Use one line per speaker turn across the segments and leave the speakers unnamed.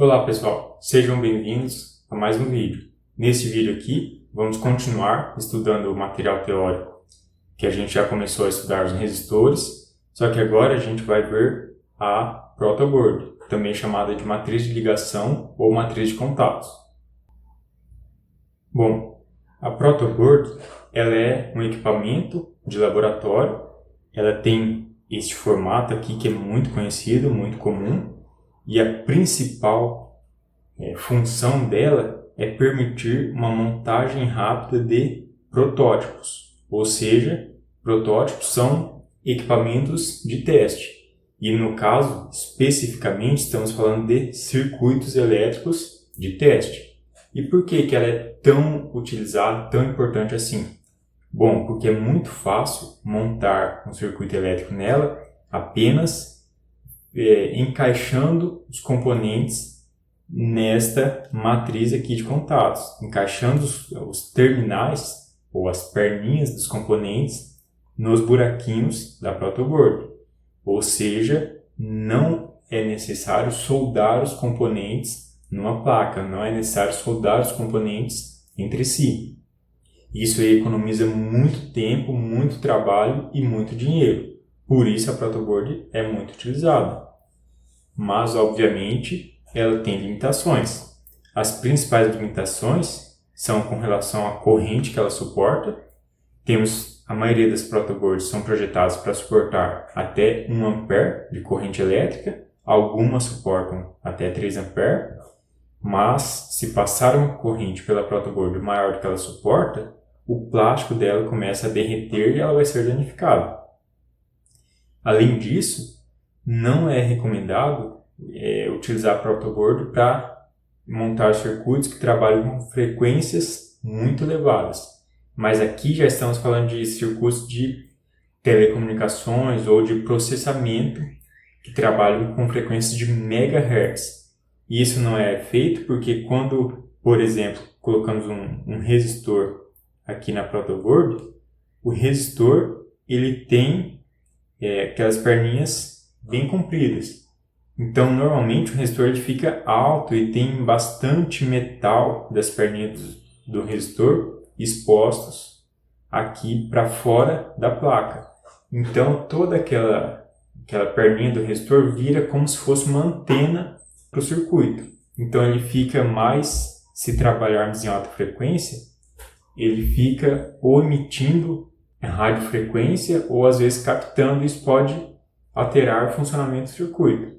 Olá pessoal, sejam bem-vindos a mais um vídeo. Nesse vídeo aqui, vamos continuar estudando o material teórico que a gente já começou a estudar os resistores, só que agora a gente vai ver a protoboard, também chamada de matriz de ligação ou matriz de contatos. Bom, a protoboard ela é um equipamento de laboratório, ela tem este formato aqui que é muito conhecido, muito comum, e a principal função dela é permitir uma montagem rápida de protótipos, ou seja, protótipos são equipamentos de teste. E no caso, especificamente, estamos falando de circuitos elétricos de teste. E por que ela é tão utilizada, tão importante assim? Bom, porque é muito fácil montar um circuito elétrico nela apenas encaixando os componentes nesta matriz aqui de contatos, encaixando os terminais ou as perninhas dos componentes nos buraquinhos da protoboard. Ou seja, não é necessário soldar os componentes numa placa, não é necessário soldar os componentes entre si. Isso aí economiza muito tempo, muito trabalho e muito dinheiro. Por isso a protoboard é muito utilizada. Mas, obviamente, ela tem limitações. As principais limitações são com relação à corrente que ela suporta. A maioria das protoboards são projetadas para suportar até 1 A de corrente elétrica. Algumas suportam até 3 A. Mas, se passar uma corrente pela protoboard maior do que ela suporta, o plástico dela começa a derreter e ela vai ser danificada. Além disso, não é recomendado utilizar a protoboard para montar circuitos que trabalham com frequências muito elevadas. Mas aqui já estamos falando de circuitos de telecomunicações ou de processamento que trabalham com frequências de megahertz. E isso não é feito porque quando, por exemplo, colocamos um resistor aqui na protoboard, o resistor ele tem aquelas perninhas bem compridas. Então, normalmente o resistor ele fica alto e tem bastante metal das perninhas do resistor expostos aqui para fora da placa. Então, toda aquela perninha do resistor vira como se fosse uma antena para o circuito. Então, ele fica mais, se trabalharmos em alta frequência, ele fica ou emitindo radiofrequência ou às vezes captando, isso pode alterar o funcionamento do circuito.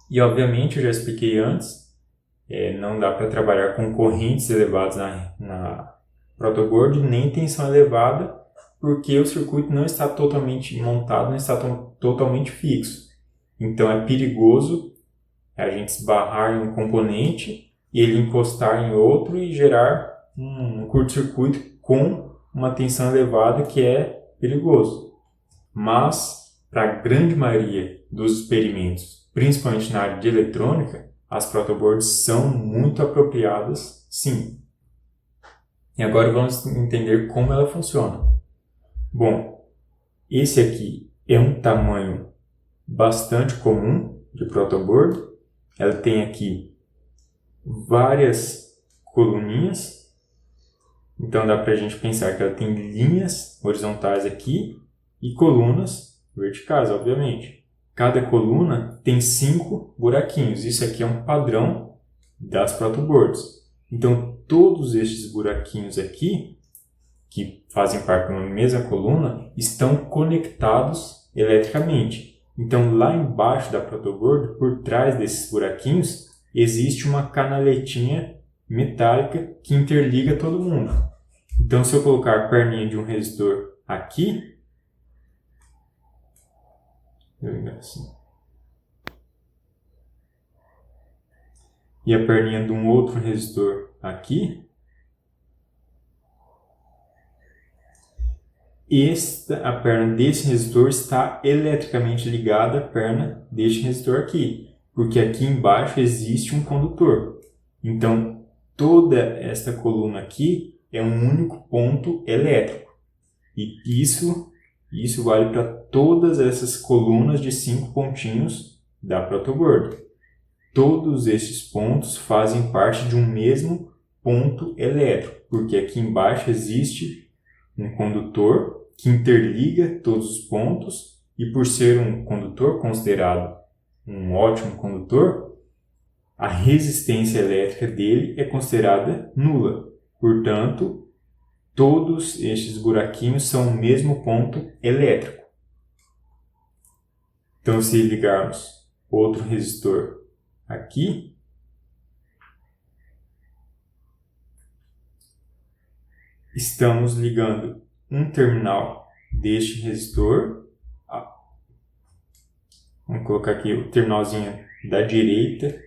E obviamente, eu já expliquei antes, não dá para trabalhar com correntes elevadas na protoboard, nem tensão elevada, porque o circuito não está totalmente montado, não está totalmente fixo. Então é perigoso a gente esbarrar em um componente e ele encostar em outro e gerar um curto-circuito com uma tensão elevada que é perigoso. Mas, para a grande maioria dos experimentos, principalmente na área de eletrônica, as protoboards são muito apropriadas, sim. E agora vamos entender como ela funciona. Bom, esse aqui é um tamanho bastante comum de protoboard. Ela tem aqui várias coluninhas. Então dá para a gente pensar que ela tem linhas horizontais aqui e colunas verticais, obviamente. Cada coluna tem 5 buraquinhos. Isso aqui é um padrão das protoboards. Então todos estes buraquinhos aqui, que fazem parte de uma mesma coluna, estão conectados eletricamente. Então lá embaixo da protoboard, por trás desses buraquinhos, existe uma canaletinha metálica que interliga todo mundo. Então, se eu colocar a perninha de um resistor aqui, assim, e a perninha de um outro resistor aqui, a perna desse resistor está eletricamente ligada à perna deste resistor aqui, porque aqui embaixo existe um condutor. Então, toda esta coluna aqui é um único ponto elétrico. E isso vale para todas essas colunas de 5 pontinhos da protoboard. todos estes pontos fazem parte de um mesmo ponto elétrico, porque aqui embaixo existe um condutor que interliga todos os pontos e por ser um condutor considerado um ótimo condutor, a resistência elétrica dele é considerada nula. Portanto, todos estes buraquinhos são o mesmo ponto elétrico. Então, se ligarmos outro resistor aqui, estamos ligando um terminal deste resistor. Vamos colocar aqui o terminalzinho da direita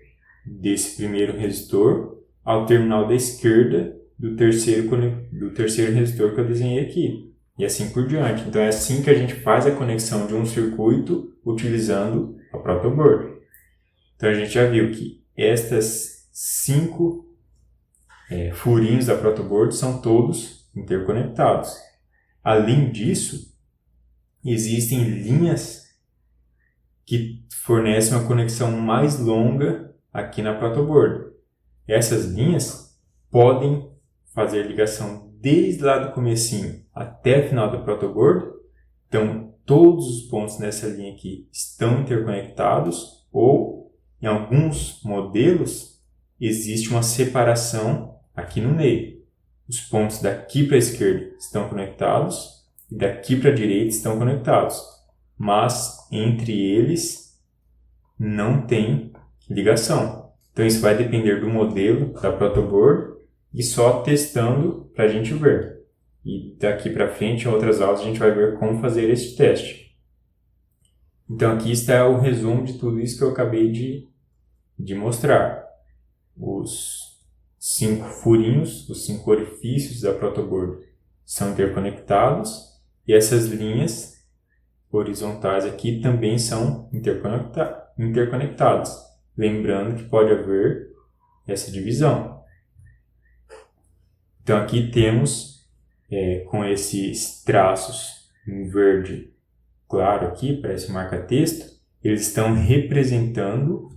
desse primeiro resistor ao terminal da esquerda do terceiro resistor que eu desenhei aqui. E assim por diante. Então é assim que a gente faz a conexão de um circuito utilizando a protoboard. Então a gente já viu que estas 5 furinhos da protoboard são todos interconectados. Além disso, existem linhas que fornecem uma conexão mais longa aqui na protoboard. Essas linhas podem fazer ligação desde lá do comecinho até o final da protoboard. Então, todos os pontos nessa linha aqui estão interconectados ou, em alguns modelos, existe uma separação aqui no meio. Os pontos daqui para a esquerda estão conectados e daqui para a direita estão conectados, mas entre eles não tem ligação. Então isso vai depender do modelo da protoboard e só testando para a gente ver. E daqui para frente, em outras aulas, a gente vai ver como fazer esse teste. Então aqui está o resumo de tudo isso que eu acabei de mostrar. Os 5 furinhos, os 5 orifícios da protoboard são interconectados e essas linhas horizontais aqui também são interconectadas. Lembrando que pode haver essa divisão. Então aqui temos, com esses traços em verde claro aqui, parece marca-texto, eles estão representando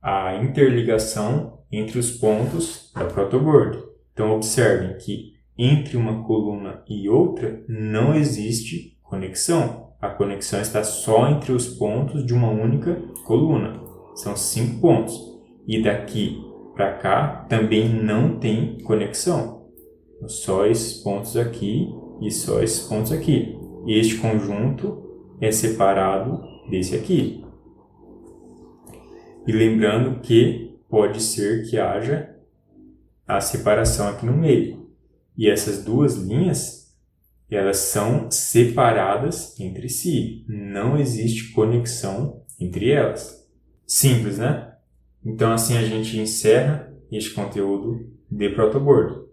a interligação entre os pontos da protoboard. Então observem que entre uma coluna e outra não existe conexão. A conexão está só entre os pontos de uma única coluna. São 5 pontos. E daqui para cá também não tem conexão. Só esses pontos aqui e só esses pontos aqui. Este conjunto é separado desse aqui. E lembrando que pode ser que haja a separação aqui no meio. E essas duas linhas, elas são separadas entre si. Não existe conexão entre elas. Simples, né? Então assim a gente encerra este conteúdo de protoboard.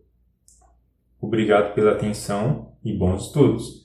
Obrigado pela atenção e bons estudos!